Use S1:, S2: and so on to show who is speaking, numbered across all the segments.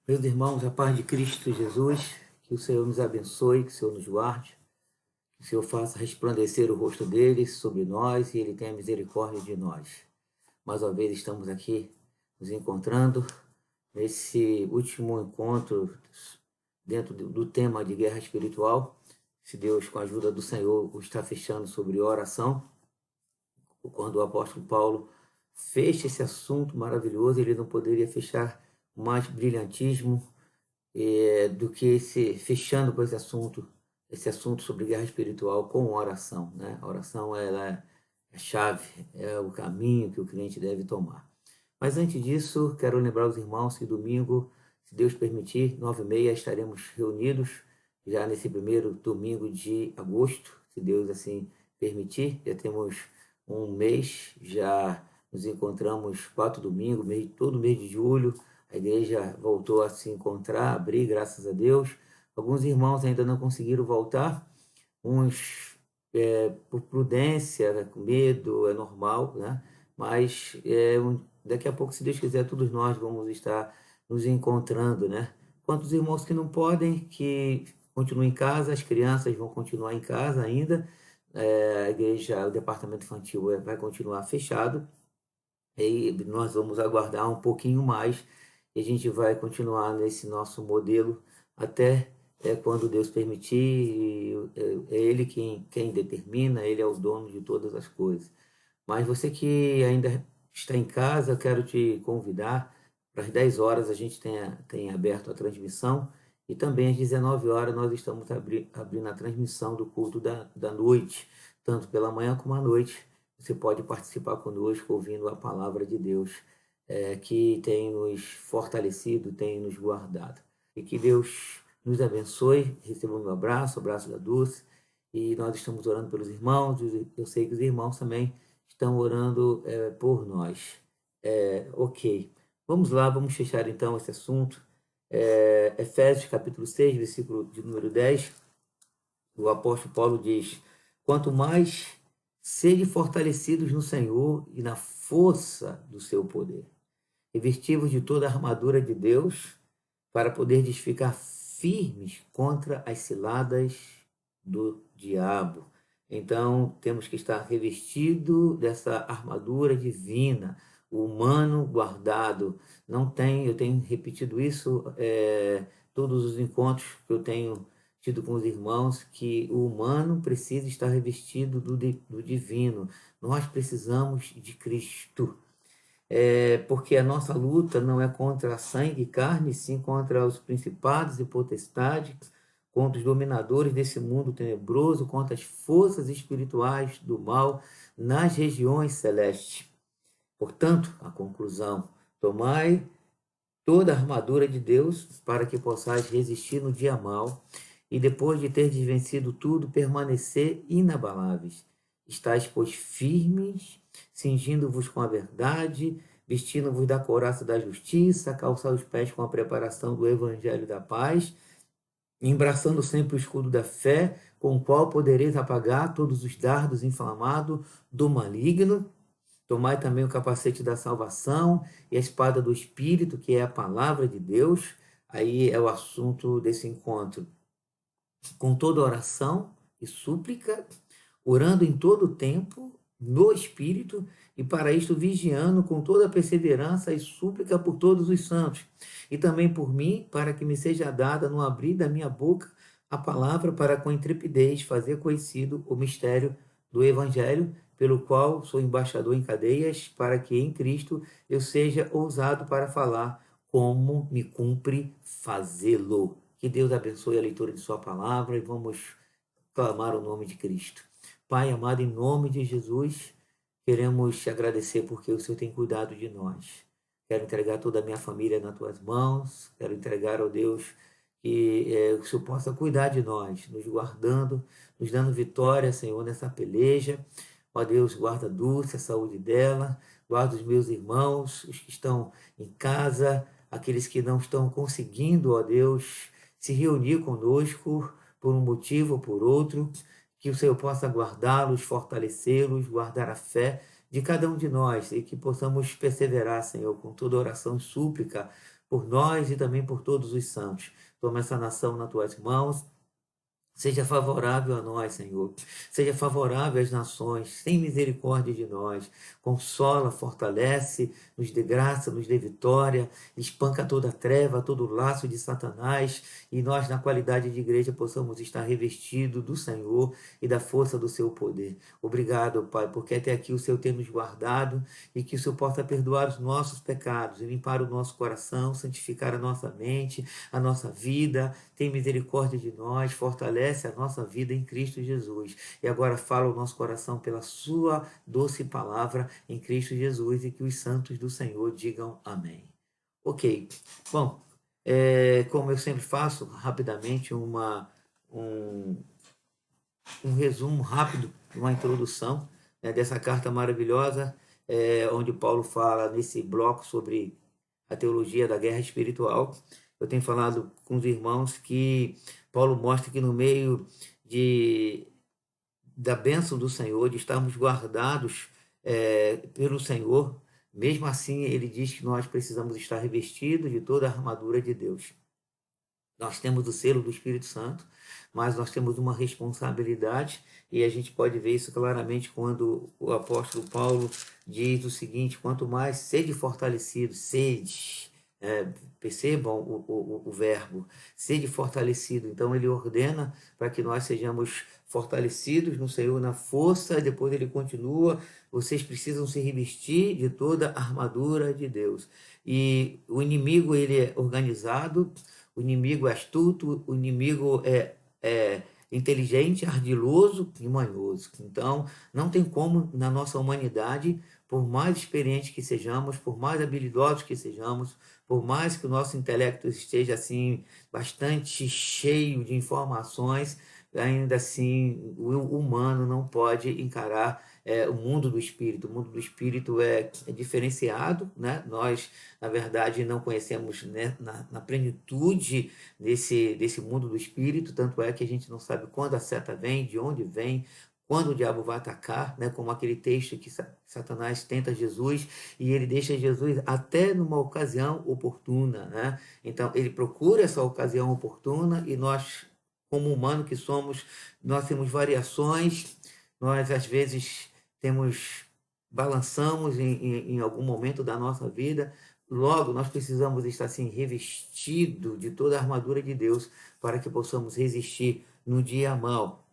S1: Meus irmãos, a paz de Cristo Jesus, que o Senhor nos abençoe, que o Senhor nos guarde, que o Senhor faça resplandecer o rosto dele sobre nós e ele tenha misericórdia de nós. Mais uma vez estamos aqui nos encontrando nesse último encontro dentro do tema de guerra espiritual. Se Deus, com a ajuda do Senhor, o está fechando sobre oração. Quando o apóstolo Paulo fecha esse assunto maravilhoso, ele não poderia fechar mais brilhantismo do que fechando com esse assunto sobre guerra espiritual com oração, né? A oração ela é a chave, é o caminho que o cliente deve tomar. Mas antes disso, quero lembrar os irmãos que domingo, se Deus permitir, 9h30 estaremos reunidos, já nesse primeiro domingo de agosto, se Deus assim permitir. Já temos um mês, já nos encontramos 4 domingos, todo mês de julho, a igreja voltou a se encontrar, abrir, graças a Deus. Alguns irmãos ainda não conseguiram voltar, uns por prudência, né, com medo, é normal, né? Mas daqui a pouco, se Deus quiser, todos nós vamos estar nos encontrando, né? Quantos irmãos que não podem, que continuem em casa, as crianças vão continuar em casa ainda, a igreja, o departamento infantil vai continuar fechado, e nós vamos aguardar um pouquinho mais e a gente vai continuar nesse nosso modelo até quando Deus permitir. É Ele quem determina, Ele é o dono de todas as coisas. Mas você que ainda está em casa, eu quero te convidar para as 10 horas a gente tem aberto a transmissão e também às 19 horas nós estamos abrindo a transmissão do culto da noite, tanto pela manhã como à noite. Você pode participar conosco ouvindo a palavra de Deus, que tem nos fortalecido, tem nos guardado. E que Deus nos abençoe. Receba o meu abraço, o abraço da Dulce. E nós estamos orando pelos irmãos. Eu sei que os irmãos também estão orando por nós. Ok. Vamos lá, vamos fechar então esse assunto. Efésios capítulo 6, versículo de número 10. O apóstolo Paulo diz: quanto mais sede fortalecidos no Senhor e na força do seu poder, revestivos de toda a armadura de Deus, para poder ficar firmes contra as ciladas do diabo. Então, temos que estar revestido dessa armadura divina, o humano guardado. Não tem, eu tenho repetido isso todos os encontros que eu tenho tido com os irmãos, que o humano precisa estar revestido do divino. Nós precisamos de Cristo. Porque a nossa luta não é contra sangue e carne, sim contra os principados e potestades, contra os dominadores desse mundo tenebroso, contra as forças espirituais do mal nas regiões celestes. Portanto, a conclusão: tomai toda a armadura de Deus para que possais resistir no dia mau e depois de ter vencido tudo, permanecer inabaláveis. Estais, pois, firmes, cingindo-vos com a verdade, vestindo-vos da couraça da justiça, calçar os pés com a preparação do evangelho da paz, embraçando sempre o escudo da fé, com o qual podereis apagar todos os dardos inflamados do maligno. Tomai também o capacete da salvação e a espada do Espírito, que é a palavra de Deus. Aí é o assunto desse encontro. Com toda oração e súplica, orando em todo o tempo, no Espírito, e para isto vigiando com toda perseverança e súplica por todos os santos, e também por mim, para que me seja dada no abrir da minha boca a palavra para com intrepidez fazer conhecido o mistério do Evangelho, pelo qual sou embaixador em cadeias, para que em Cristo eu seja ousado para falar como me cumpre fazê-lo. Que Deus abençoe a leitura de sua palavra e vamos clamar o nome de Cristo. Pai amado, em nome de Jesus, queremos te agradecer porque o Senhor tem cuidado de nós. Quero entregar toda a minha família nas tuas mãos. Quero entregar ao Deus que o Senhor possa cuidar de nós, nos guardando, nos dando vitória, Senhor, nessa peleja. Ó Deus, guarda a Dulce, a saúde dela, guarda os meus irmãos, os que estão em casa, aqueles que não estão conseguindo, ó Deus, se reunir conosco por um motivo ou por outro, que o Senhor possa guardá-los, fortalecê-los, guardar a fé, de cada um de nós e que possamos perseverar, Senhor, com toda oração e súplica por nós e também por todos os santos. Toma essa nação nas tuas mãos. Seja favorável a nós, Senhor. Seja favorável às nações. Tem misericórdia de nós. Consola, fortalece, nos dê graça, nos dê vitória. Espanca toda treva, todo laço de Satanás. E nós, na qualidade de igreja, possamos estar revestidos do Senhor e da força do seu poder. Obrigado, Pai, porque até aqui o Senhor tem nos guardado e que o Senhor possa perdoar os nossos pecados e limpar o nosso coração, santificar a nossa mente, a nossa vida. Tem misericórdia de nós, fortalece a nossa vida em Cristo Jesus. E agora fala o nosso coração pela sua doce palavra em Cristo Jesus e que os santos do Senhor digam amém. Ok, bom, como eu sempre faço, rapidamente um, um resumo rápido, uma introdução, né, dessa carta maravilhosa, onde Paulo fala nesse bloco sobre a teologia da guerra espiritual. Eu tenho falado com os irmãos que Paulo mostra que no meio da bênção do Senhor, de estarmos guardados pelo Senhor, mesmo assim ele diz que nós precisamos estar revestidos de toda a armadura de Deus. Nós temos o selo do Espírito Santo, mas nós temos uma responsabilidade e a gente pode ver isso claramente quando o apóstolo Paulo diz o seguinte: quanto mais sede fortalecido, sede, percebam o verbo, sede fortalecido. Então ele ordena para que nós sejamos fortalecidos no Senhor, na força, e depois ele continua: vocês precisam se revestir de toda a armadura de Deus. E o inimigo, ele é organizado, o inimigo é astuto, o inimigo é inteligente, ardiloso e manhoso. Então, não tem como, na nossa humanidade, por mais experientes que sejamos, por mais habilidosos que sejamos, por mais que o nosso intelecto esteja assim bastante cheio de informações, ainda assim o humano não pode encarar o mundo do espírito. O mundo do espírito é diferenciado, né? Nós, na verdade, não conhecemos, né, na plenitude desse mundo do espírito, tanto é que a gente não sabe quando a seta vem, de onde vem, quando o diabo vai atacar, né? Como aquele texto que Satanás tenta Jesus e ele deixa Jesus até numa ocasião oportuna, né? Então ele procura essa ocasião oportuna e nós, como humano que somos, nós temos variações, nós às vezes balançamos em algum momento da nossa vida. Logo, nós precisamos estar assim revestido de toda a armadura de Deus para que possamos resistir no dia mau.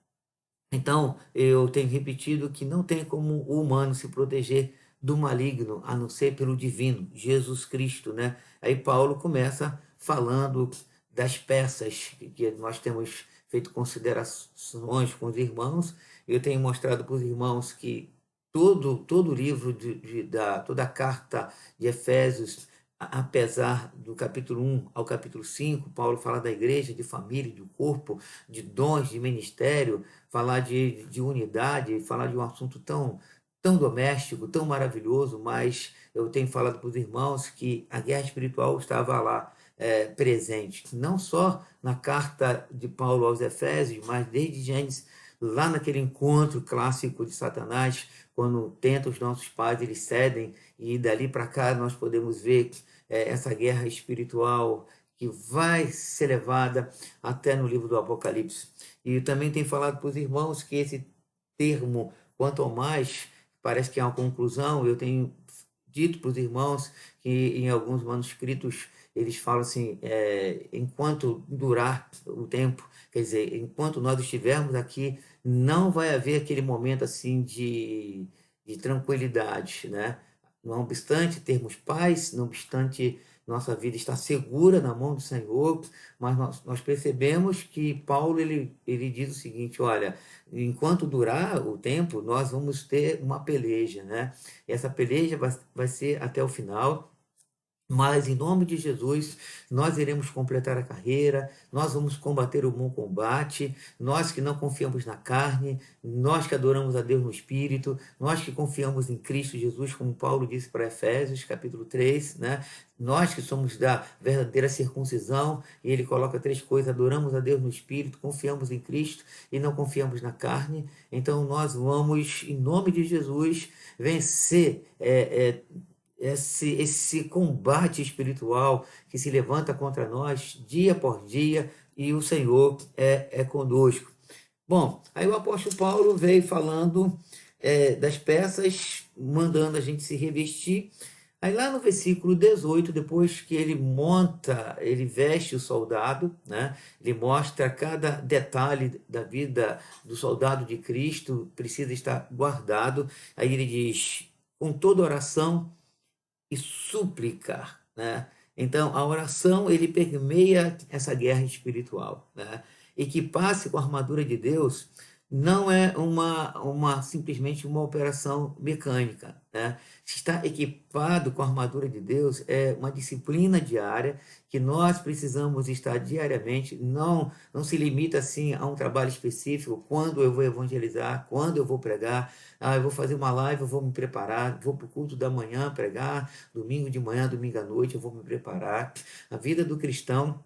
S1: Então, eu tenho repetido que não tem como o humano se proteger do maligno, a não ser pelo divino, Jesus Cristo, né? Aí Paulo começa falando das peças que nós temos feito considerações com os irmãos. Eu tenho mostrado para os irmãos que todo o livro toda a carta de Efésios, apesar do capítulo 1 ao capítulo 5, Paulo fala da igreja, de família, do corpo, de dons, de ministério, falar de unidade, falar de um assunto tão doméstico, tão maravilhoso, mas eu tenho falado para os irmãos que a guerra espiritual estava lá, presente, não só na carta de Paulo aos Efésios, mas desde Gênesis, lá naquele encontro clássico de Satanás, quando tenta os nossos pais, eles cedem, e dali para cá nós podemos ver essa guerra espiritual que vai ser levada até no livro do Apocalipse. E também tem falado para os irmãos que esse termo, quanto ao mais, parece que é uma conclusão. Eu tenho dito para os irmãos que em alguns manuscritos eles falam assim, enquanto durar o tempo, quer dizer, enquanto nós estivermos aqui, não vai haver aquele momento assim de tranquilidade, né? Não obstante termos paz, não obstante nossa vida estar segura na mão do Senhor, mas nós percebemos que Paulo ele diz o seguinte: olha, enquanto durar o tempo, nós vamos ter uma peleja, né? E essa peleja vai ser até o final. Mas, em nome de Jesus, nós iremos completar a carreira, nós vamos combater o bom combate, nós que não confiamos na carne, nós que adoramos a Deus no Espírito, nós que confiamos em Cristo Jesus, como Paulo disse para Efésios, capítulo 3, né? Nós que somos da verdadeira circuncisão, e ele coloca três coisas: adoramos a Deus no Espírito, confiamos em Cristo e não confiamos na carne. Então, nós vamos, em nome de Jesus, vencer esse combate espiritual que se levanta contra nós dia por dia, e o Senhor é conosco. Bom, aí o apóstolo Paulo veio falando das peças, mandando a gente se revestir. Aí lá no versículo 18, depois que ele monta, ele veste o soldado, né? Ele mostra cada detalhe da vida do soldado de Cristo, precisa estar guardado. Aí ele diz: com toda oração e súplica, né? Então, a oração, ele permeia essa guerra espiritual, né? Equipar-se com a armadura de Deus não é simplesmente uma operação mecânica, né? Estar equipado com a armadura de Deus é uma disciplina diária que nós precisamos estar diariamente. Não se limita assim a um trabalho específico: quando eu vou evangelizar, quando eu vou pregar, eu vou fazer uma live, eu vou me preparar, vou para o culto da manhã pregar, domingo de manhã, domingo à noite, eu vou me preparar. A vida do cristão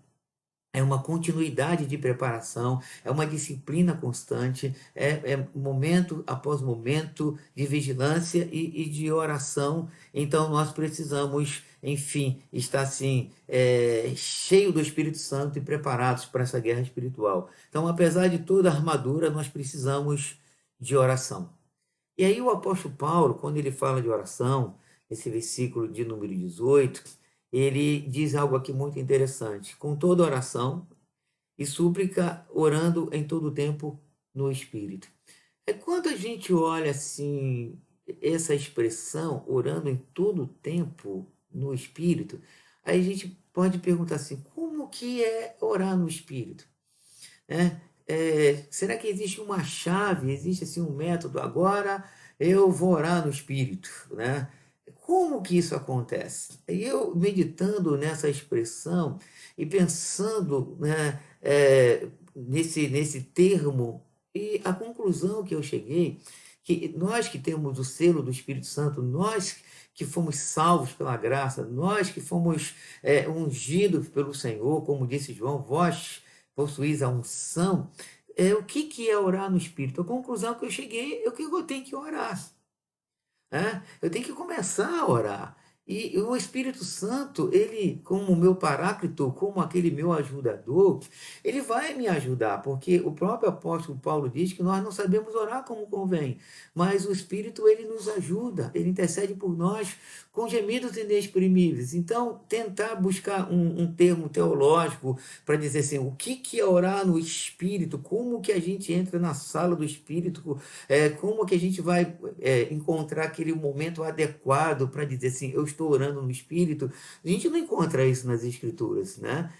S1: é uma continuidade de preparação, é uma disciplina constante, é momento após momento de vigilância e de oração. Então, nós precisamos, enfim, estar assim, cheio do Espírito Santo e preparados para essa guerra espiritual. Então, apesar de toda a armadura, nós precisamos de oração. E aí o apóstolo Paulo, quando ele fala de oração, esse versículo de número 18, ele diz algo aqui muito interessante: com toda oração e súplica, orando em todo o tempo no Espírito. Quando a gente olha assim, essa expressão, orando em todo o tempo no Espírito, aí a gente pode perguntar assim: como que é orar no Espírito? Né? Será que existe uma chave, existe assim um método? Agora eu vou orar no Espírito, né? Como que isso acontece? E eu meditando nessa expressão e pensando, né, nesse termo, e a conclusão que eu cheguei, que nós que temos o selo do Espírito Santo, nós que fomos salvos pela graça, nós que fomos ungidos pelo Senhor, como disse João: vós possuís a unção. O que é orar no Espírito? A conclusão que eu cheguei é que eu tenho que orar. Eu tenho que começar a orar. E o Espírito Santo, ele, como meu paráclito, como aquele meu ajudador, ele vai me ajudar, porque o próprio apóstolo Paulo diz que nós não sabemos orar como convém, mas o Espírito, ele nos ajuda, ele intercede por nós com gemidos inexprimíveis. Então, tentar buscar um termo teológico para dizer assim, o que é orar no Espírito, como que a gente entra na sala do Espírito, como que a gente vai encontrar aquele momento adequado para dizer assim, eu estou orando no Espírito. A gente não encontra isso nas Escrituras, né?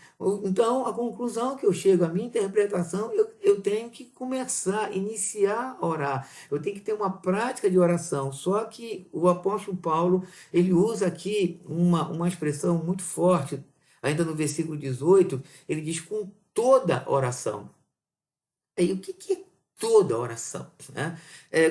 S1: Então, a conclusão que eu chego, a minha interpretação, eu tenho que começar, iniciar a orar. Eu tenho que ter uma prática de oração. Só que o apóstolo Paulo, ele usa aqui uma expressão muito forte. Ainda no versículo 18, ele diz: com toda oração. E o que é toda oração? Né?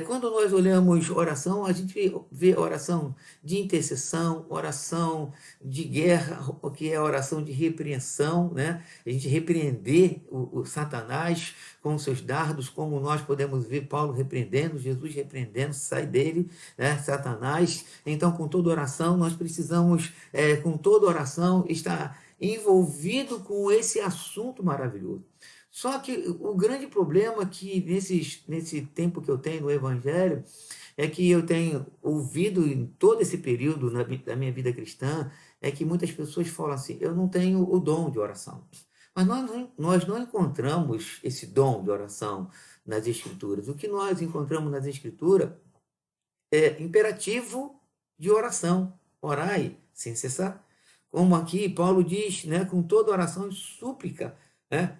S1: Quando nós olhamos oração, a gente vê oração de intercessão, oração de guerra, que é a oração de repreensão, né? A gente repreender o Satanás com os seus dardos, como nós podemos ver Paulo repreendendo, Jesus repreendendo: sai dele, né, Satanás. Então, com toda oração, nós precisamos, com toda oração, estar envolvido com esse assunto maravilhoso. Só que o grande problema que nesse tempo que eu tenho no Evangelho é que eu tenho ouvido em todo esse período da minha vida cristã, é que muitas pessoas falam assim: eu não tenho o dom de oração. Mas nós não encontramos esse dom de oração nas Escrituras. O que nós encontramos nas Escrituras é imperativo de oração: orai sem cessar. Como aqui Paulo diz, né, com toda oração e súplica, né?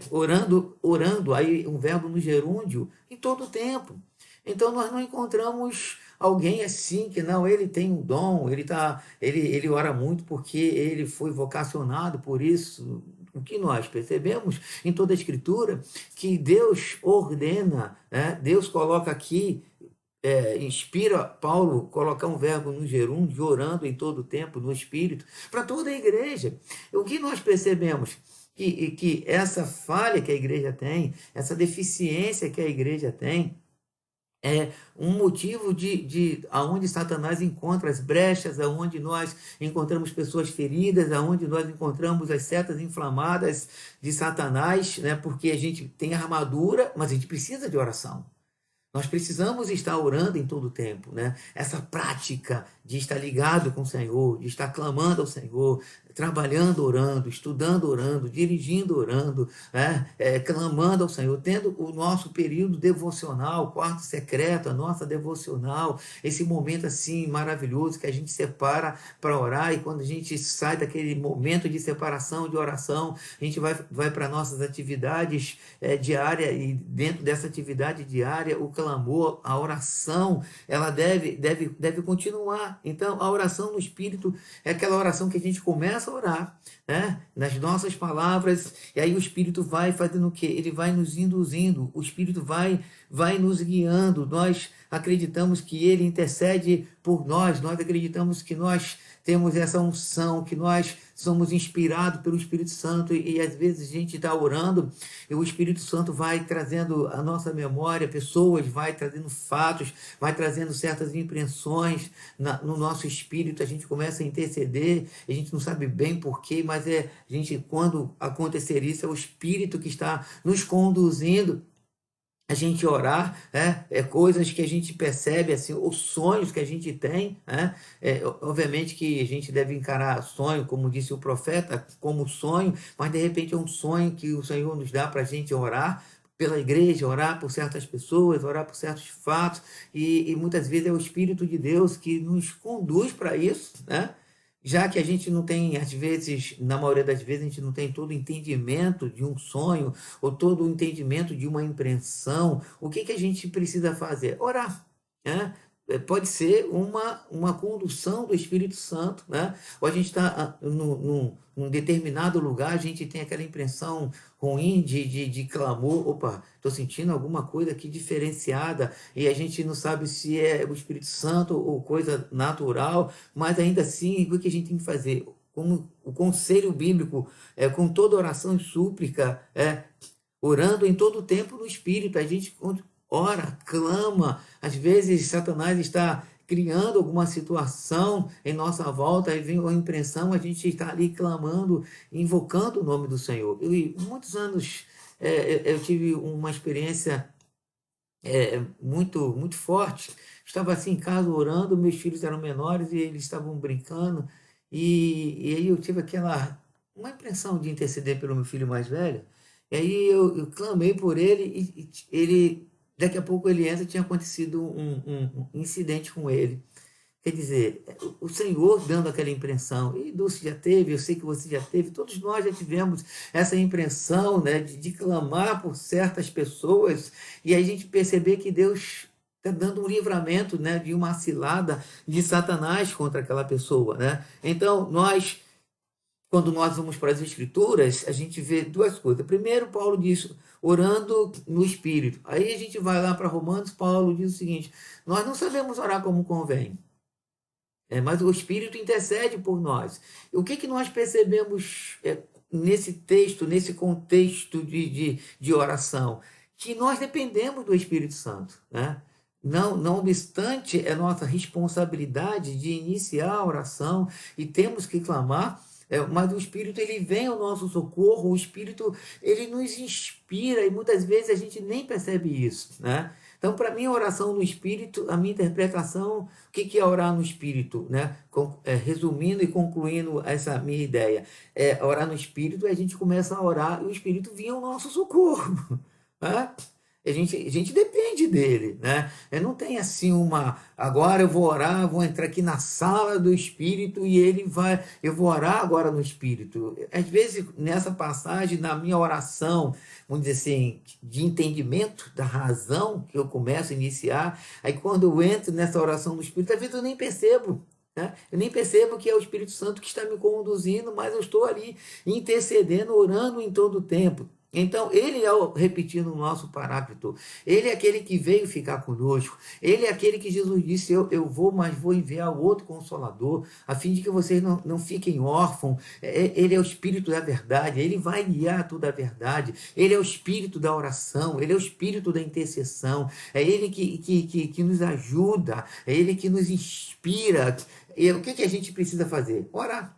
S1: Orando, aí um verbo no gerúndio, em todo o tempo. Então nós não encontramos alguém assim que não, ele tem um dom, ele ora muito porque ele foi vocacionado por isso. O que nós percebemos em toda a Escritura, que Deus ordena, né? Deus coloca aqui, inspira Paulo colocar um verbo no gerúndio, orando em todo o tempo, no Espírito, para toda a igreja. O que nós percebemos? Que essa falha que a igreja tem, essa deficiência que a igreja tem, é um motivo de aonde Satanás encontra as brechas, aonde nós encontramos pessoas feridas, aonde nós encontramos as setas inflamadas de Satanás, né? Porque a gente tem armadura, mas a gente precisa de oração. Nós precisamos estar orando em todo o tempo, né? Essa prática de estar ligado com o Senhor, de estar clamando ao Senhor, trabalhando orando, estudando orando, dirigindo orando, né? Clamando ao Senhor, tendo o nosso período devocional, quarto secreto, a nossa devocional, esse momento assim maravilhoso que a gente separa para orar, e quando a gente sai daquele momento de separação, de oração, a gente vai para nossas atividades diárias, e dentro dessa atividade diária, o clamor, a oração, ela deve continuar. Então, a oração no Espírito é aquela oração que a gente começa a orar, né? Nas nossas palavras, e aí o Espírito vai fazendo o quê? Ele vai nos induzindo, o Espírito vai nos guiando. Nós acreditamos que Ele intercede por nós acreditamos que nós temos essa unção, que nós somos inspirados pelo Espírito Santo, e às vezes a gente está orando e o Espírito Santo vai trazendo a nossa memória, pessoas, vai trazendo fatos, vai trazendo certas impressões no nosso espírito, a gente começa a interceder, a gente não sabe bem porquê, mas quando acontecer isso, é o Espírito que está nos conduzindo a gente orar, coisas que a gente percebe, assim, os sonhos que a gente tem, né? Obviamente que a gente deve encarar sonho, como disse o profeta, como sonho, mas de repente é um sonho que o Senhor nos dá para a gente orar pela igreja, orar por certas pessoas, orar por certos fatos, e muitas vezes é o Espírito de Deus que nos conduz para isso, né? Já que a gente não tem, às vezes, na maioria das vezes, a gente não tem todo o entendimento de um sonho, ou todo o entendimento de uma impressão, o que a gente precisa fazer? Orar, né? Pode ser uma condução do Espírito Santo, né? Ou a gente está num determinado lugar, a gente tem aquela impressão ruim de clamor, opa, estou sentindo alguma coisa aqui diferenciada, e a gente não sabe se é o Espírito Santo ou coisa natural, mas ainda assim, o que a gente tem que fazer? Como o conselho bíblico, com toda oração e súplica, orando em todo o tempo no Espírito, a gente ora, clama. Às vezes Satanás está criando alguma situação em nossa volta, aí vem uma impressão, a gente está ali clamando, invocando o nome do Senhor. Muitos anos eu tive uma experiência muito forte. Estava assim em casa orando, meus filhos eram menores e eles estavam brincando, e aí eu tive uma impressão de interceder pelo meu filho mais velho, e aí eu clamei por ele, e ele, daqui a pouco ele entra, tinha acontecido um incidente com ele. Quer dizer, o Senhor dando aquela impressão, e Dulce já teve, eu sei que você já teve, todos nós já tivemos essa impressão, né, de clamar por certas pessoas, e a gente perceber que Deus está dando um livramento, né, de uma cilada de Satanás contra aquela pessoa, né? Então, quando nós vamos para as Escrituras, a gente vê duas coisas. Primeiro, Paulo diz, orando no Espírito. Aí a gente vai lá para Romanos, Paulo diz o seguinte, nós não sabemos orar como convém, mas o Espírito intercede por nós. O que nós percebemos nesse texto, nesse contexto de oração? Que nós dependemos do Espírito Santo, né? Não obstante, é nossa responsabilidade de iniciar a oração e temos que clamar, mas o Espírito ele vem ao nosso socorro, o Espírito ele nos inspira, e muitas vezes a gente nem percebe isso, né? Então, para mim, a oração no Espírito, a minha interpretação, o que é orar no Espírito, né? Resumindo e concluindo essa minha ideia, orar no Espírito, a gente começa a orar e o Espírito vinha ao nosso socorro, né? A gente depende dele, né? Não tem assim agora eu vou orar, vou entrar aqui na sala do Espírito e eu vou orar agora no Espírito. Às vezes, nessa passagem, na minha oração, vamos dizer assim, de entendimento da razão que eu começo a iniciar, aí quando eu entro nessa oração do Espírito, às vezes eu nem percebo. Né? Eu nem percebo que é o Espírito Santo que está me conduzindo, mas eu estou ali intercedendo, orando em todo o tempo. Então, ele, ao repetir no nosso paráclito, ele é aquele que veio ficar conosco, ele é aquele que Jesus disse, eu vou, mas vou enviar outro Consolador, a fim de que vocês não fiquem órfãos. Ele é o Espírito da verdade, ele vai guiar toda a verdade, ele é o Espírito da oração, ele é o Espírito da intercessão, é ele que nos ajuda, é ele que nos inspira. E o que a gente precisa fazer? Orar.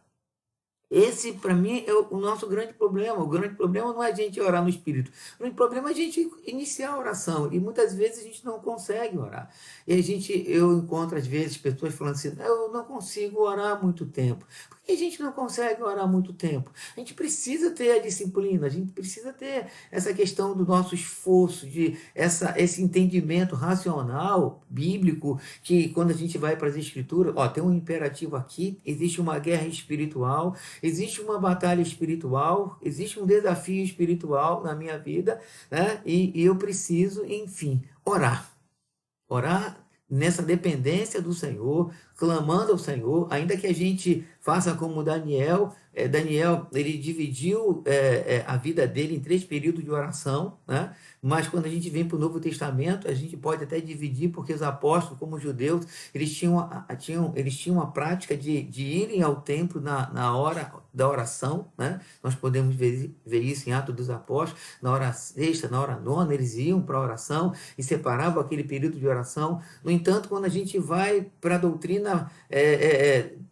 S1: Esse, para mim, é o nosso grande problema. O grande problema não é a gente orar no Espírito. O grande problema é a gente iniciar a oração. E muitas vezes a gente não consegue orar. E eu encontro, às vezes, pessoas falando assim, eu não consigo orar há muito tempo. Por que a gente não consegue orar há muito tempo? A gente precisa ter a disciplina, a gente precisa ter essa questão do nosso esforço, esse entendimento racional, bíblico, que quando a gente vai para as Escrituras, tem um imperativo aqui, existe uma guerra espiritual, existe uma batalha espiritual, existe um desafio espiritual na minha vida, né? E eu preciso, enfim, orar. Orar nessa dependência do Senhor, clamando ao Senhor, ainda que a gente faça como Daniel. Daniel, ele dividiu a vida dele em 3 períodos de oração, né? Mas quando a gente vem para o Novo Testamento, a gente pode até dividir, porque os apóstolos, como os judeus, eles tinham a prática de irem ao templo na hora da oração, né? Nós podemos ver isso em Atos dos Apóstolos, na hora sexta, na hora nona, eles iam para a oração e separavam aquele período de oração. No entanto, quando a gente vai para a doutrina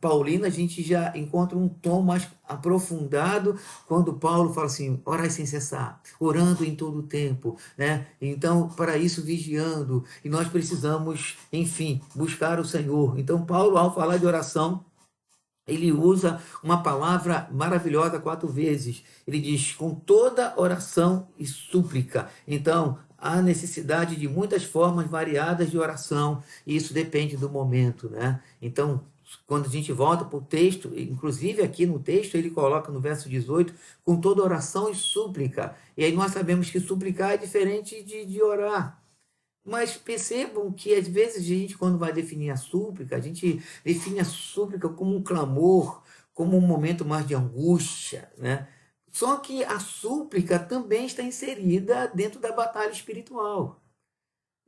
S1: paulina, a gente já encontra um tom mais aprofundado, quando Paulo fala assim, orai sem cessar, orando em todo o tempo, né? Então, para isso, vigiando, e nós precisamos, enfim, buscar o Senhor. Então, Paulo, ao falar de oração, ele usa uma palavra maravilhosa 4 vezes. Ele diz, com toda oração e súplica. Então, há necessidade de muitas formas variadas de oração, e isso depende do momento, né? Então, quando a gente volta para o texto, inclusive aqui no texto, ele coloca no verso 18, com toda oração e súplica. E aí nós sabemos que suplicar é diferente de orar. Mas percebam que, às vezes, a gente, quando vai definir a súplica, a gente define a súplica como um clamor, como um momento mais de angústia, né? Só que a súplica também está inserida dentro da batalha espiritual.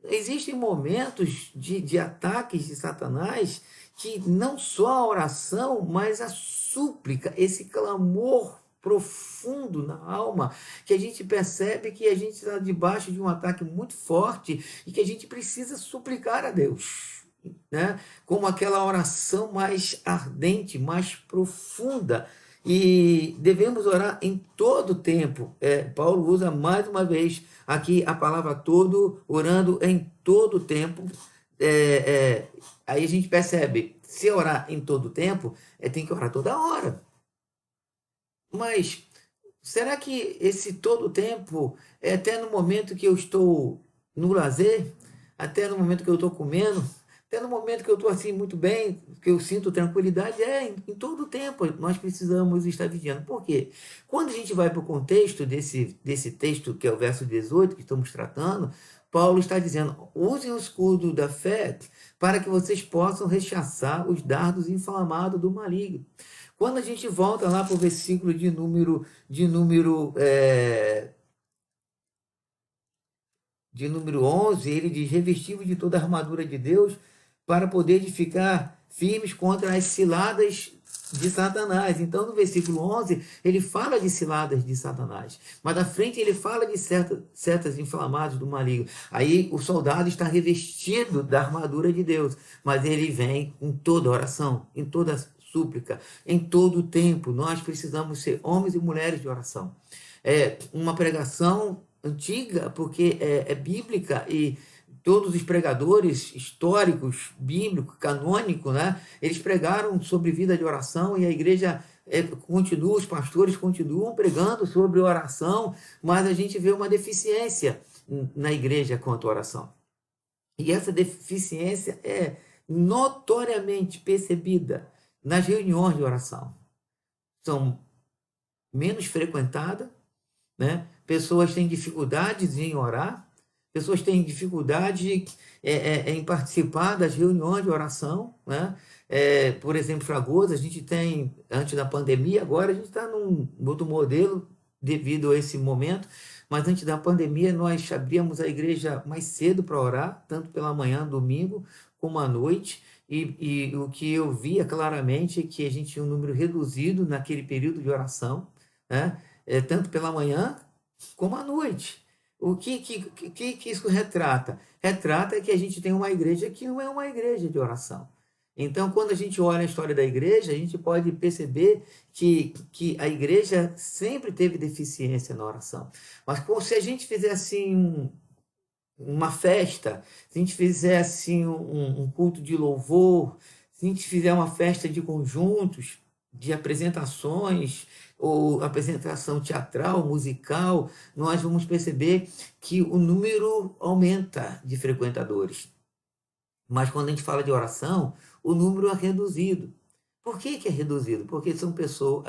S1: Existem momentos de ataques de Satanás que não só a oração, mas a súplica, esse clamor profundo na alma, que a gente percebe que a gente está debaixo de um ataque muito forte e que a gente precisa suplicar a Deus, né? Como aquela oração mais ardente, mais profunda. E devemos orar em todo o tempo. Paulo usa mais uma vez aqui a palavra todo, orando em todo o tempo. Aí a gente percebe, se orar em todo o tempo, tem que orar toda hora. Mas será que esse todo o tempo é até no momento que eu estou no lazer? Até no momento que eu estou comendo? Até no momento que eu estou assim muito bem, que eu sinto tranquilidade? Em todo o tempo nós precisamos estar vigiando. Por quê? Quando a gente vai para o contexto desse texto, que é o verso 18, que estamos tratando, Paulo está dizendo, usem o escudo da fé para que vocês possam rechaçar os dardos inflamados do maligno. Quando a gente volta lá para o versículo de número 11, ele diz, revestivos de toda a armadura de Deus, para poder ficar firmes contra as ciladas de Satanás. Então, no versículo 11, ele fala de ciladas de Satanás, mas na frente ele fala de setas inflamadas do maligno. Aí o soldado está revestido da armadura de Deus, mas ele vem em toda oração, em toda súplica, em todo o tempo. Nós precisamos ser homens e mulheres de oração. É uma pregação antiga, porque é bíblica, e todos os pregadores históricos, bíblicos, canônicos, né, eles pregaram sobre vida de oração, e a igreja continua, os pastores continuam pregando sobre oração, mas a gente vê uma deficiência. na igreja quanto à oração. E essa deficiência é notoriamente percebida nas reuniões de oração. São menos frequentadas, né? Pessoas têm dificuldades em orar, pessoas têm dificuldade em participar das reuniões de oração, né? Por exemplo, Fragoso, a gente tem, antes da pandemia, agora a gente está num outro modelo devido a esse momento, mas antes da pandemia nós abríamos a igreja mais cedo para orar, tanto pela manhã, domingo, como à noite, e o que eu via claramente é que a gente tinha um número reduzido naquele período de oração, né? Tanto pela manhã como à noite. O que isso retrata? Retrata que a gente tem uma igreja que não é uma igreja de oração. Então, quando a gente olha a história da igreja, a gente pode perceber que a igreja sempre teve deficiência na oração. Mas se a gente fizer assim uma festa, se a gente fizer assim um culto de louvor, se a gente fizer uma festa de conjuntos, de apresentações, ou apresentação teatral, musical, nós vamos perceber que o número aumenta de frequentadores. Mas quando a gente fala de oração, o número é reduzido. Por que é reduzido? Porque são pessoas,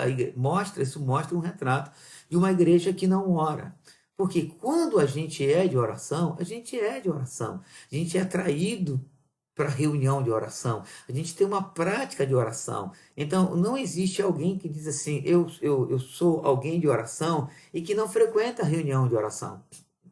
S1: isso mostra um retrato de uma igreja que não ora. Porque quando a gente é de oração, a gente é de oração. A gente é atraído para a reunião de oração. A gente tem uma prática de oração. Então, não existe alguém que diz assim, eu sou alguém de oração e que não frequenta a reunião de oração.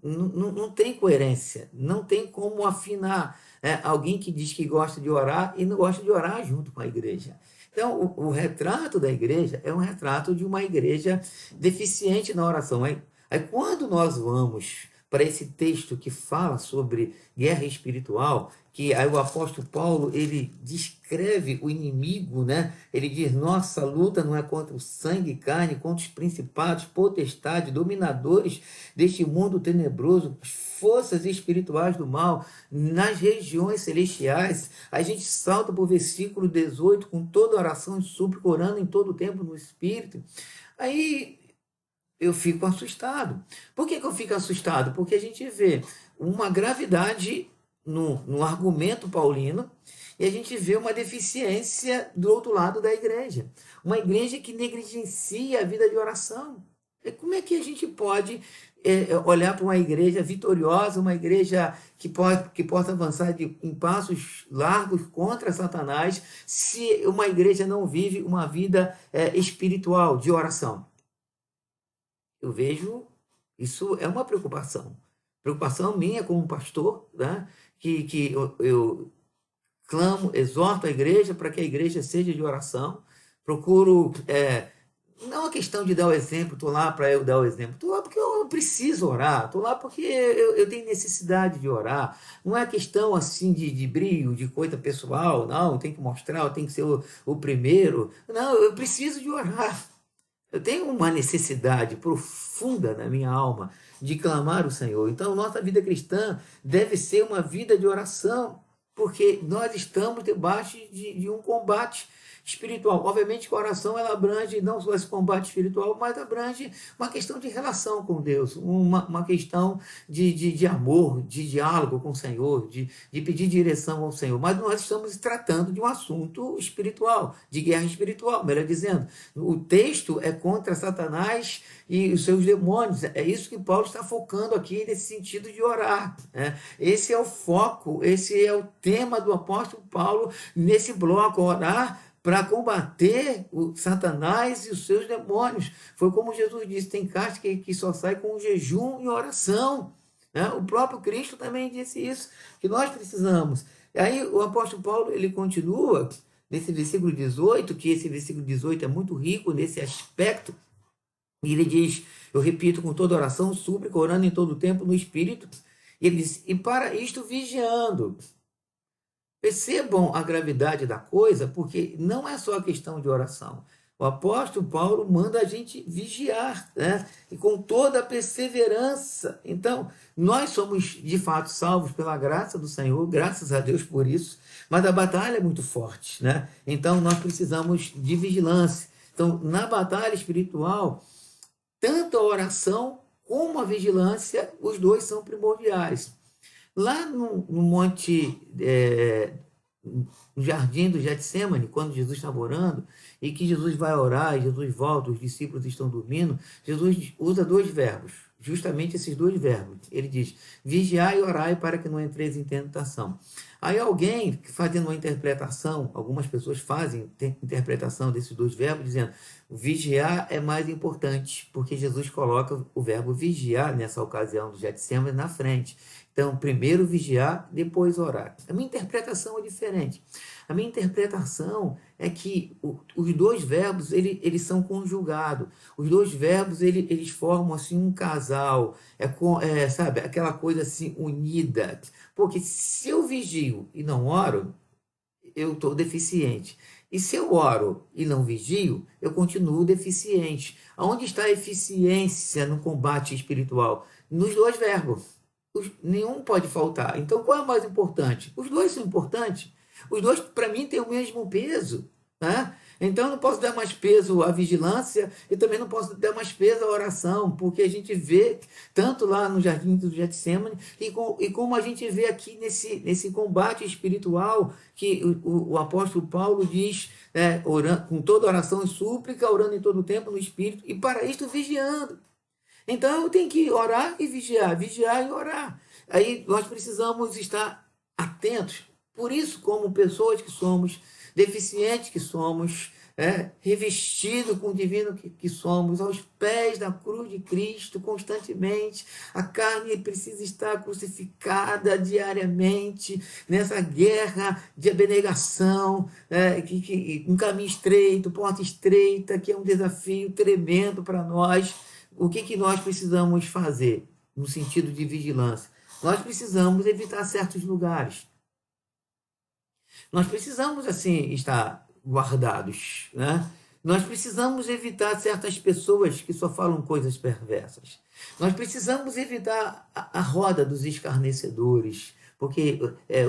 S1: Não tem coerência, não tem como afinar. Alguém que diz que gosta de orar e não gosta de orar junto com a igreja. Então, o retrato da igreja é um retrato de uma igreja deficiente na oração. Aí quando nós vamos para esse texto que fala sobre guerra espiritual, que aí o apóstolo Paulo, ele descreve o inimigo, né? Ele diz, nossa luta não é contra o sangue e carne, contra os principados, potestades, dominadores deste mundo tenebroso, forças espirituais do mal, nas regiões celestiais. A gente salta para o versículo 18, com toda oração e súplica, orando em todo o tempo no Espírito. Aí eu fico assustado. Por que eu fico assustado? Porque a gente vê uma gravidade no argumento paulino e a gente vê uma deficiência do outro lado da igreja. Uma igreja que negligencia a vida de oração. Como é que a gente pode olhar para uma igreja vitoriosa, uma igreja que possa avançar em passos largos contra Satanás, se uma igreja não vive uma vida espiritual de oração? Eu vejo, isso é uma preocupação. Preocupação minha como pastor, né? que eu clamo, exorto a igreja para que a igreja seja de oração. Procuro, não é uma questão de dar o exemplo, estou lá para eu dar o exemplo, estou lá porque eu preciso orar, estou lá porque eu tenho necessidade de orar. Não é questão assim de brilho, de coisa pessoal, não, eu tenho que mostrar, eu tenho que ser o primeiro. Não, eu preciso de orar. Eu tenho uma necessidade profunda na minha alma de clamar o Senhor. Então, nossa vida cristã deve ser uma vida de oração, porque nós estamos debaixo de um combate espiritual. Obviamente que a oração ela abrange não só esse combate espiritual, mas abrange uma questão de relação com Deus, uma questão de amor, de diálogo com o Senhor, de pedir direção ao Senhor. Mas nós estamos tratando de um assunto espiritual, de guerra espiritual, melhor dizendo. O texto é contra Satanás e os seus demônios. É isso que Paulo está focando aqui nesse sentido de orar. Esse é o foco, esse é o tema do apóstolo Paulo nesse bloco, orar para combater o Satanás e os seus demônios. Foi como Jesus disse, tem casta que só sai com jejum e oração. O próprio Cristo também disse isso, que nós precisamos. E aí o apóstolo Paulo, ele continua nesse versículo 18, que esse versículo 18 é muito rico nesse aspecto, e ele diz, eu repito, com toda oração, súplica, orando em todo o tempo no Espírito, e ele diz, e para isto vigiando. Percebam a gravidade da coisa, porque não é só a questão de oração. O apóstolo Paulo manda a gente vigiar, né? E com toda a perseverança. Então, nós somos de fato salvos pela graça do Senhor, graças a Deus por isso, mas a batalha é muito forte, né? Então, nós precisamos de vigilância. Então, na batalha espiritual, tanto a oração como a vigilância, os dois são primordiais. Lá no monte, no jardim do Getsemane, quando Jesus estava orando, e que Jesus vai orar, e Jesus volta, os discípulos estão dormindo, Jesus usa dois verbos, justamente esses dois verbos. Ele diz, vigiai e orai para que não entreis em tentação. Aí alguém, fazendo uma interpretação, algumas pessoas fazem interpretação desses dois verbos, dizendo, vigiar é mais importante, porque Jesus coloca o verbo vigiar, nessa ocasião do Getsemane, na frente. Então, primeiro vigiar, depois orar. A minha interpretação é diferente. A minha interpretação é que os dois verbos, eles são conjugados. Os dois verbos, eles formam assim um casal. Sabe, aquela coisa assim unida. Porque se eu vigio e não oro, eu estou deficiente. E se eu oro e não vigio, eu continuo deficiente. Aonde está a eficiência no combate espiritual? Nos dois verbos. Nenhum pode faltar. Então, qual é o mais importante? Os dois são importantes. Os dois, para mim, têm o mesmo peso. Né? Então, eu não posso dar mais peso à vigilância e também não posso dar mais peso à oração, porque a gente vê, tanto lá no Jardim do Getsemane, e como a gente vê aqui nesse combate espiritual, que o apóstolo Paulo diz, orando, com toda oração e súplica, orando em todo o tempo no Espírito, e para isto vigiando. Então, eu tenho que orar e vigiar e orar. Aí nós precisamos estar atentos. Por isso, como pessoas que somos, deficientes que somos, revestidos com o divino que somos, aos pés da cruz de Cristo, constantemente. A carne precisa estar crucificada diariamente, nessa guerra de abnegação, um caminho estreito, porta estreita, que é um desafio tremendo para nós. O que nós precisamos fazer no sentido de vigilância? Nós precisamos evitar certos lugares. Nós precisamos, assim, estar guardados, né? Nós precisamos evitar certas pessoas que só falam coisas perversas. Nós precisamos evitar a roda dos escarnecedores, porque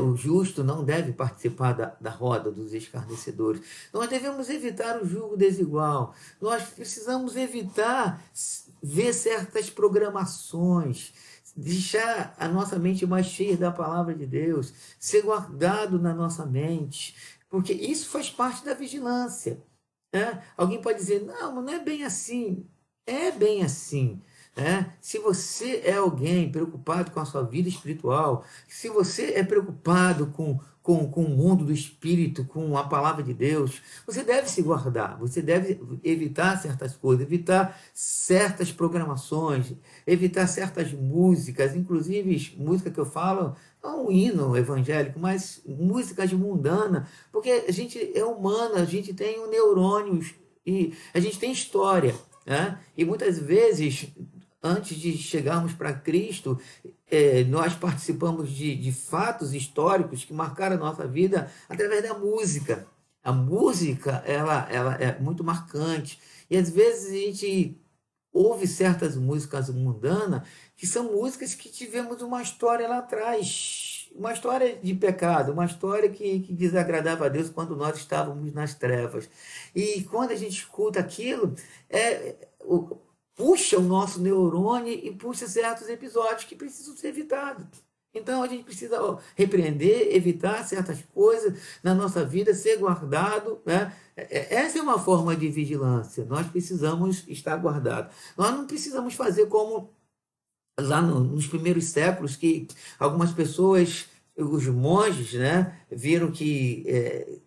S1: o justo não deve participar da roda dos escarnecedores. Nós devemos evitar o jugo desigual. Nós precisamos evitar ver certas programações, deixar a nossa mente mais cheia da palavra de Deus, ser guardado na nossa mente, porque isso faz parte da vigilância. Alguém pode dizer, não, mas não é bem assim. É bem assim. Se você é alguém preocupado com a sua vida espiritual, se você é preocupado com o mundo do espírito, com a palavra de Deus, você deve se guardar, você deve evitar certas coisas, evitar certas programações, evitar certas músicas, inclusive música que eu falo, não um hino evangélico, mas músicas mundanas, porque a gente é humano, a gente tem neurônios e a gente tem história, e muitas vezes antes de chegarmos para Cristo, nós participamos de fatos históricos que marcaram a nossa vida através da música. A música, ela é muito marcante. E às vezes a gente ouve certas músicas mundanas que são músicas que tivemos uma história lá atrás. Uma história de pecado, uma história que desagradava a Deus quando nós estávamos nas trevas. E quando a gente escuta aquilo, puxa o nosso neurônio e puxa certos episódios que precisam ser evitados. Então, a gente precisa repreender, evitar certas coisas na nossa vida, ser guardado, né? Essa é uma forma de vigilância. Nós precisamos estar guardados. Nós não precisamos fazer como lá nos primeiros séculos, que algumas pessoas, os monges, né, viram que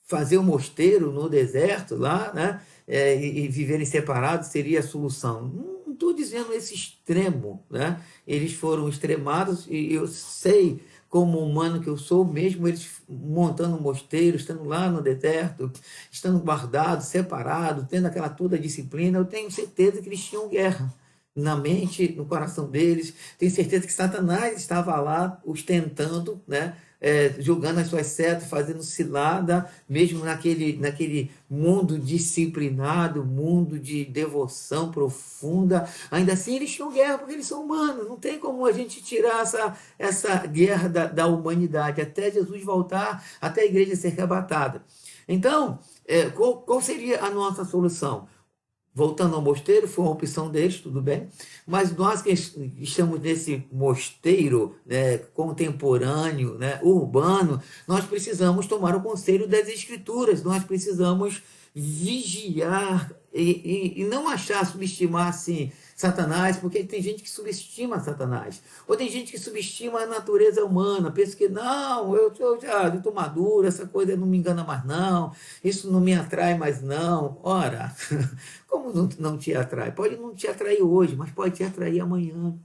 S1: fazer um mosteiro no deserto lá, né, e viverem separados seria a solução. Não estou dizendo esse extremo, né? Eles foram extremados e eu sei, como humano que eu sou, mesmo eles montando um mosteiro, estando lá no deserto, estando guardados, separados, tendo aquela toda disciplina, eu tenho certeza que eles tinham guerra na mente, no coração deles. Tenho certeza que Satanás estava lá os tentando, né? Jogando as suas setas, fazendo cilada, mesmo naquele mundo disciplinado, mundo de devoção profunda. Ainda assim, eles tinham guerra, porque eles são humanos. Não tem como a gente tirar essa guerra da humanidade, até Jesus voltar, até a igreja ser arrebatada. Então, qual seria a nossa solução? voltando ao mosteiro, foi uma opção deles, tudo bem, mas nós que estamos nesse mosteiro, né, contemporâneo, né, urbano, nós precisamos tomar o conselho das Escrituras, nós precisamos vigiar e não achar, subestimar assim, Satanás, porque tem gente que subestima Satanás, ou tem gente que subestima a natureza humana, pensa que não, eu já estou maduro, essa coisa não me engana mais não, isso não me atrai mais não. Ora, como não te atrai? Pode não te atrair hoje, mas pode te atrair amanhã.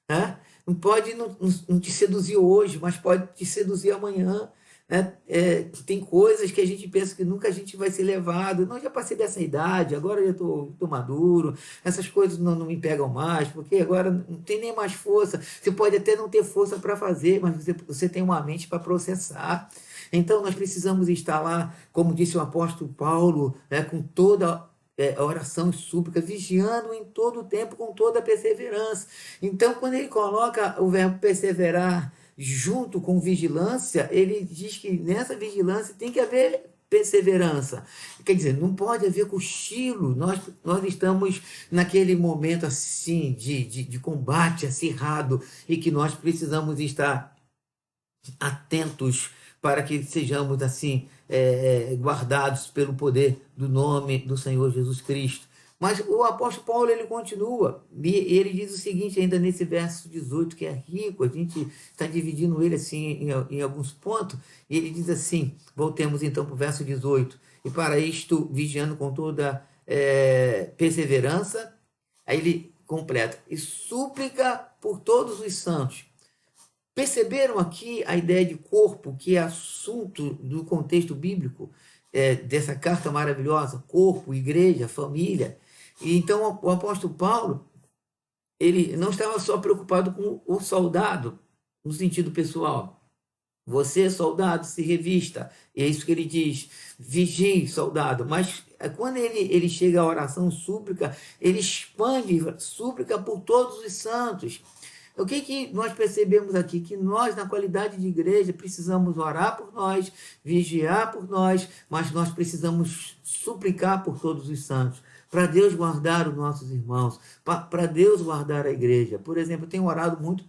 S1: Né? Não pode não te seduzir hoje, mas pode te seduzir amanhã. Né? Tem coisas que a gente pensa que nunca a gente vai ser levado. Não, já passei dessa idade, agora eu estou maduro, essas coisas não me pegam mais, porque agora não tem nem mais força. Você pode até não ter força para fazer, mas você tem uma mente para processar. Então nós precisamos estar lá, como disse o apóstolo Paulo, né, com toda a oração e súplica, vigiando em todo o tempo, com toda a perseverança. Então, quando ele coloca o verbo perseverar junto com vigilância, ele diz que nessa vigilância tem que haver perseverança. Quer dizer, não pode haver cochilo. Nós estamos naquele momento assim de combate acirrado e que nós precisamos estar atentos para que sejamos assim guardados pelo poder do nome do Senhor Jesus Cristo. Mas o apóstolo Paulo ele continua, e ele diz o seguinte, ainda nesse verso 18, que é rico, a gente está dividindo ele assim em alguns pontos, e ele diz assim, voltemos então para o verso 18, e para isto, vigiando com toda perseverança, aí ele completa, e súplica por todos os santos. Perceberam aqui a ideia de corpo, que é assunto do contexto bíblico, dessa carta maravilhosa, corpo, igreja, família. E então o apóstolo Paulo, ele não estava só preocupado com o soldado, no sentido pessoal. Você, soldado, se revista. É isso que ele diz. Vigie, soldado. Mas quando ele chega à oração súplica, ele expande súplica por todos os santos. O que nós percebemos aqui? Que nós, na qualidade de igreja, precisamos orar por nós, vigiar por nós, mas nós precisamos suplicar por todos os santos, para Deus guardar os nossos irmãos, para Deus guardar a igreja. Por exemplo, eu tenho orado muito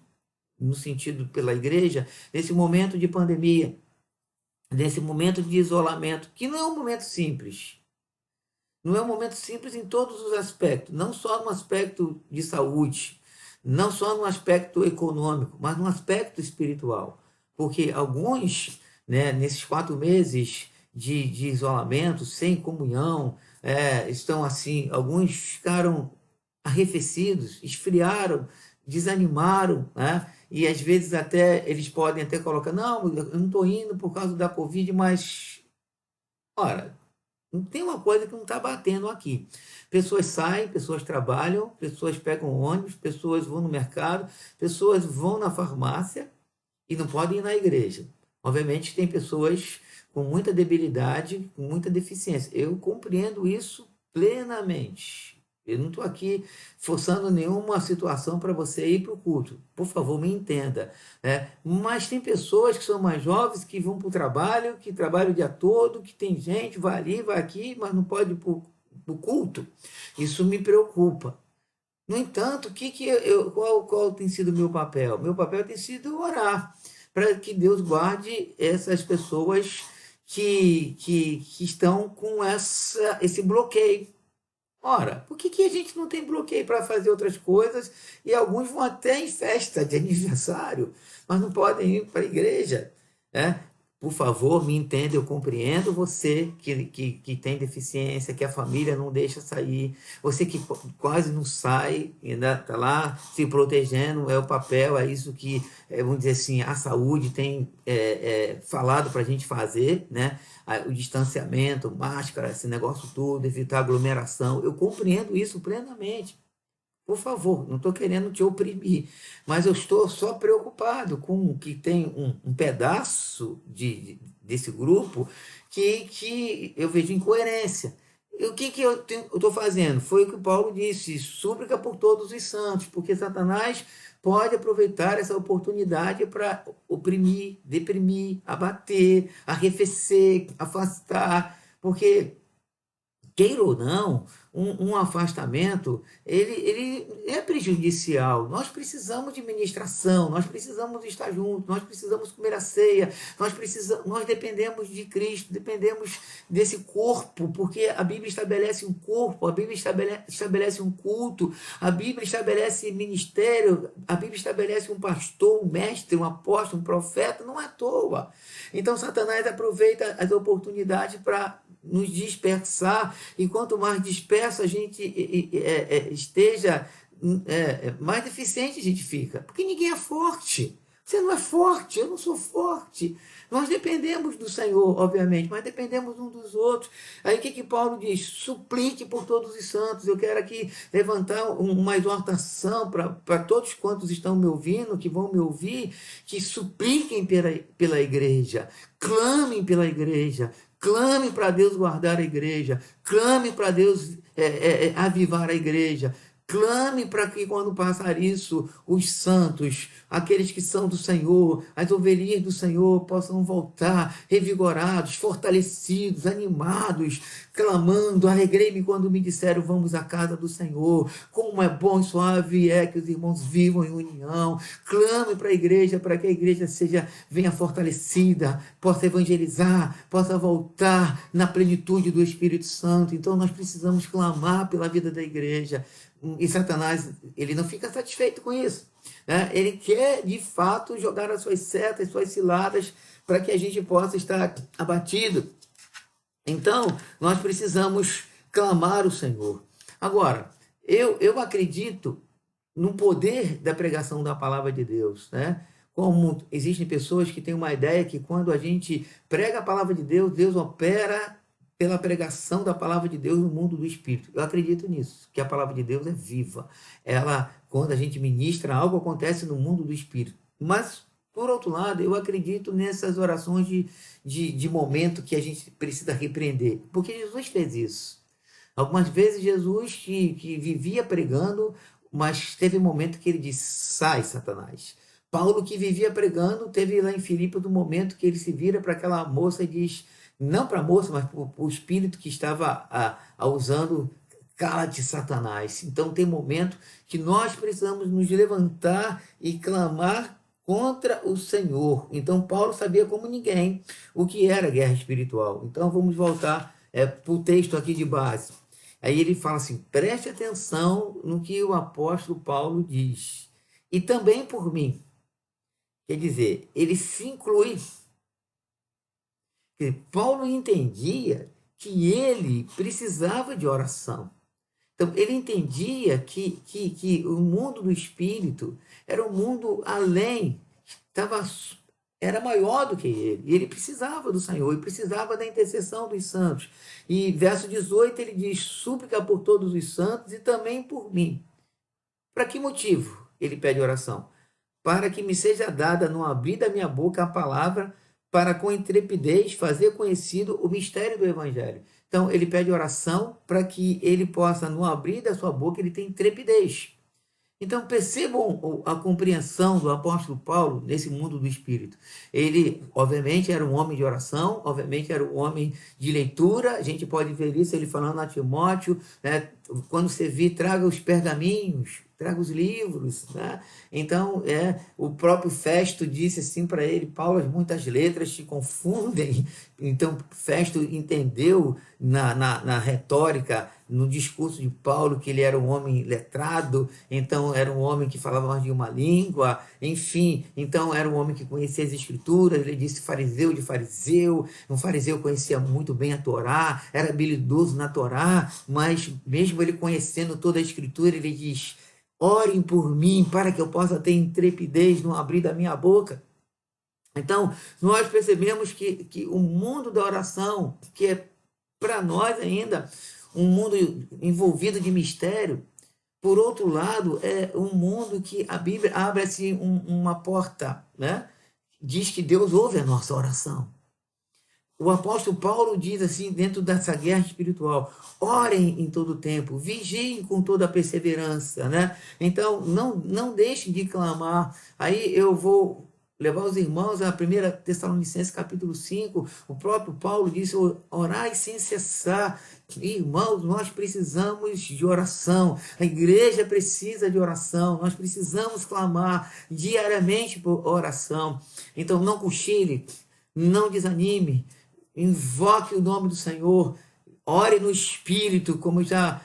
S1: no sentido pela igreja, nesse momento de pandemia, nesse momento de isolamento, que não é um momento simples. Não é um momento simples em todos os aspectos, não só no aspecto de saúde, não só no aspecto econômico, mas no aspecto espiritual. Porque alguns, né, nesses 4 meses de isolamento, sem comunhão, estão assim, alguns ficaram arrefecidos, esfriaram, desanimaram, né? E às vezes até eles podem até colocar, não, eu não estou indo por causa da Covid, mas, ora, tem uma coisa que não está batendo aqui. Pessoas saem, pessoas trabalham, pessoas pegam ônibus, pessoas vão no mercado, pessoas vão na farmácia e não podem ir na igreja. Obviamente tem pessoas com muita debilidade, com muita deficiência. Eu compreendo isso plenamente. Eu não estou aqui forçando nenhuma situação para você ir para o culto. Por favor, me entenda. Mas tem pessoas que são mais jovens, que vão para o trabalho, que trabalham o dia todo, que tem gente, vai ali, vai aqui, mas não pode ir para o culto. Isso me preocupa. No entanto, qual tem sido o meu papel? Meu papel tem sido orar para que Deus guarde essas pessoas que estão com esse bloqueio. Ora, por que a gente não tem bloqueio para fazer outras coisas e alguns vão até em festa de aniversário, mas não podem ir para a igreja? Né? Por favor, me entenda, eu compreendo você que tem deficiência, que a família não deixa sair, você que quase não sai, ainda está lá se protegendo, é o papel, é isso que, vamos dizer assim, a saúde tem falado para a gente fazer, né? O distanciamento, máscara, esse negócio todo, evitar aglomeração, eu compreendo isso plenamente. Por favor, não estou querendo te oprimir, mas eu estou só preocupado com que tem um pedaço desse grupo que eu vejo incoerência. E o que eu estou fazendo? Foi o que Paulo disse, súplica por todos os santos, porque Satanás pode aproveitar essa oportunidade para oprimir, deprimir, abater, arrefecer, afastar, porque queira ou não, um afastamento, ele é prejudicial. Nós precisamos de ministração, nós precisamos estar juntos, nós precisamos comer a ceia, nós dependemos de Cristo, dependemos desse corpo, porque a Bíblia estabelece um corpo, a Bíblia estabelece um culto, a Bíblia estabelece ministério, a Bíblia estabelece um pastor, um mestre, um apóstolo, um profeta, não é à toa. Então Satanás aproveita as oportunidades para nos dispersar, e quanto mais disperso a gente esteja, mais deficiente a gente fica, porque ninguém é forte. Você não é forte, eu não sou forte. Nós dependemos do Senhor, obviamente, mas dependemos uns dos outros. Aí o que Paulo diz? Suplique por todos os santos. Eu quero aqui levantar uma exortação para todos quantos estão me ouvindo, que vão me ouvir, que supliquem pela igreja, clamem pela igreja, clame para Deus guardar a igreja, clame para Deus avivar a igreja, clame para que quando passar isso, os santos, aqueles que são do Senhor, as ovelhinhas do Senhor possam voltar revigorados, fortalecidos, animados, clamando: alegrei-me quando me disseram vamos à casa do Senhor, como é bom e suave é que os irmãos vivam em união. Clame para a igreja, para que a igreja venha fortalecida, possa evangelizar, possa voltar na plenitude do Espírito Santo. Então nós precisamos clamar pela vida da igreja. E Satanás, ele não fica satisfeito com isso, né? Ele quer, de fato, jogar as suas setas, suas ciladas, para que a gente possa estar abatido. Então, nós precisamos clamar o Senhor. Agora, eu acredito no poder da pregação da palavra de Deus, né? Como existem pessoas que têm uma ideia que quando a gente prega a palavra de Deus, Deus opera pela pregação da palavra de Deus no mundo do Espírito. Eu acredito nisso, que a palavra de Deus é viva. Ela, quando a gente ministra, algo acontece no mundo do Espírito. Mas, por outro lado, eu acredito nessas orações de momento que a gente precisa repreender. Porque Jesus fez isso. Algumas vezes Jesus que vivia pregando, mas teve um momento que ele disse: sai, Satanás. Paulo, que vivia pregando, teve lá em Filipe um momento que ele se vira para aquela moça e diz, não para a moça, mas para o espírito que estava usando: cala-te, Satanás. Então tem momento que nós precisamos nos levantar e clamar contra o Senhor. Então Paulo sabia como ninguém o que era guerra espiritual. Então vamos voltar para o texto aqui de base. Aí ele fala assim: preste atenção no que o apóstolo Paulo diz. E também por mim. Quer dizer, ele se inclui. Paulo entendia que ele precisava de oração. Então, ele entendia que o mundo do Espírito era um mundo além, era maior do que ele. E ele precisava do Senhor, ele precisava da intercessão dos santos. E verso 18 ele diz: súplica por todos os santos e também por mim. Para que motivo ele pede oração? Para que me seja dada, no abrir da minha boca, a palavra, para com intrepidez fazer conhecido o mistério do Evangelho. Então, ele pede oração para que ele possa, no abrir da sua boca, ele tenha intrepidez. Então, percebam a compreensão do apóstolo Paulo nesse mundo do Espírito. Ele, obviamente, era um homem de oração, obviamente, era um homem de leitura. A gente pode ver isso, ele falando a Timóteo, né? Quando você vir, traga os pergaminhos, traga os livros, né? Então, o próprio Festo disse assim para ele: Paulo, muitas letras te confundem. Então, Festo entendeu na retórica, no discurso de Paulo, que ele era um homem letrado, então era um homem que falava mais de uma língua, enfim, então era um homem que conhecia as escrituras. Ele disse fariseu de fariseu, um fariseu conhecia muito bem a Torá, era habilidoso na Torá, mas mesmo ele conhecendo toda a escritura, ele diz: orem por mim para que eu possa ter intrepidez no abrir da minha boca. Então, nós percebemos que o mundo da oração, que é para nós ainda um mundo envolvido de mistério, por outro lado, é um mundo que a Bíblia abre assim uma porta, né? Diz que Deus ouve a nossa oração. O apóstolo Paulo diz assim, dentro dessa guerra espiritual: orem em todo tempo, vigiem com toda a perseverança, né? Então, não deixem de clamar. Aí eu vou levar os irmãos a 1 Tessalonicenses capítulo 5, o próprio Paulo disse, orai sem cessar. Irmãos, nós precisamos de oração, a igreja precisa de oração, nós precisamos clamar diariamente por oração. Então não cochile, não desanime, invoque o nome do Senhor, ore no Espírito, como já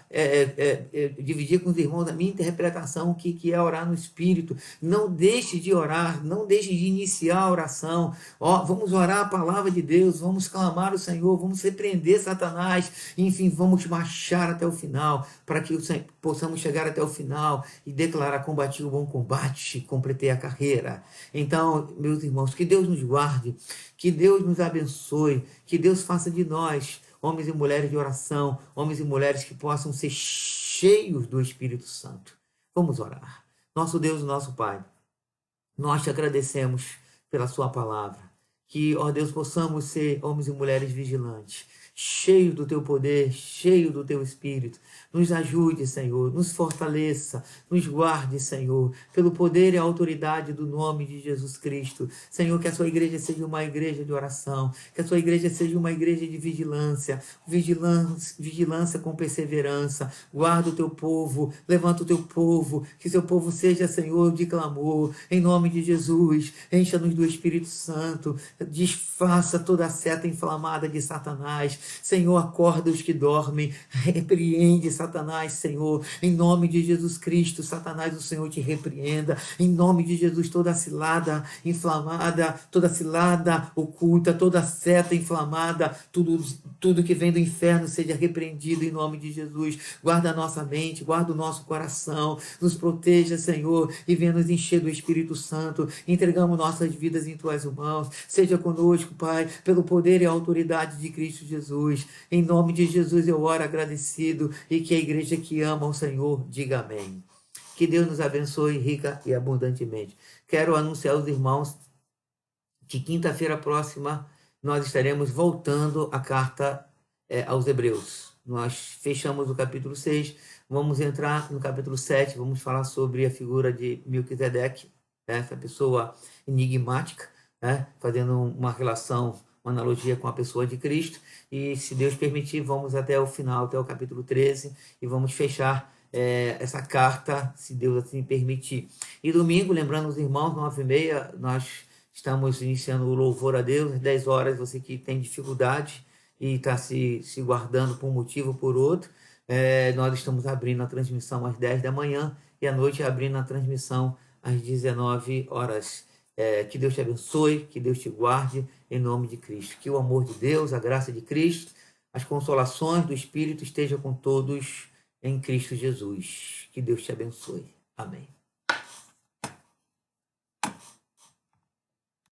S1: dividi com os irmãos a minha interpretação, o que é orar no Espírito. Não deixe de orar, não deixe de iniciar a oração. Vamos orar a palavra de Deus, vamos clamar o Senhor, vamos repreender Satanás, enfim, vamos marchar até o final, para que possamos chegar até o final e declarar: combati o bom combate, completei a carreira. Então, meus irmãos, que Deus nos guarde, que Deus nos abençoe, que Deus faça de nós homens e mulheres de oração, homens e mulheres que possam ser cheios do Espírito Santo. Vamos orar. Nosso Deus e nosso Pai, nós te agradecemos pela sua palavra. Que, ó Deus, possamos ser homens e mulheres vigilantes, cheios do teu poder, cheios do teu Espírito. Nos ajude, Senhor, nos fortaleça, nos guarde, Senhor, pelo poder e a autoridade do nome de Jesus Cristo. Senhor, que a sua igreja seja uma igreja de oração, que a sua igreja seja uma igreja de vigilância, vigilância com perseverança. Guarda o teu povo, levanta o teu povo, que seu povo seja, Senhor, de clamor, em nome de Jesus. Encha-nos do Espírito Santo, desfaça toda a seta inflamada de Satanás. Senhor, acorda os que dormem, repreende Satanás, Senhor, em nome de Jesus Cristo. Satanás, o Senhor te repreenda, em nome de Jesus. Toda cilada inflamada, toda cilada oculta, toda seta inflamada, tudo que vem do inferno seja repreendido em nome de Jesus. Guarda a nossa mente, guarda o nosso coração, nos proteja, Senhor, e venha nos encher do Espírito Santo. Entregamos nossas vidas em tuas mãos. Seja conosco, Pai, pelo poder e a autoridade de Cristo Jesus. Em nome de Jesus eu oro agradecido, e que a igreja que ama o Senhor diga amém. Que Deus nos abençoe rica e abundantemente. Quero anunciar aos irmãos que quinta-feira próxima nós estaremos voltando à carta aos Hebreus. Nós fechamos o capítulo 6, vamos entrar no capítulo 7, vamos falar sobre a figura de Melquisedeque, essa pessoa enigmática, fazendo uma relação, uma analogia com a pessoa de Cristo. E, se Deus permitir, vamos até o final, até o capítulo 13, e vamos fechar essa carta, se Deus assim permitir. E domingo, lembrando os irmãos, 9h30, nós estamos iniciando o louvor a Deus, às 10 horas, você que tem dificuldade e está se guardando por um motivo ou por outro, nós estamos abrindo a transmissão às 10 da manhã, e à noite abrindo a transmissão às 19 horas. Que Deus te abençoe, que Deus te guarde, em nome de Cristo. Que o amor de Deus, a graça de Cristo, as consolações do Espírito estejam com todos em Cristo Jesus. Que Deus te abençoe. Amém.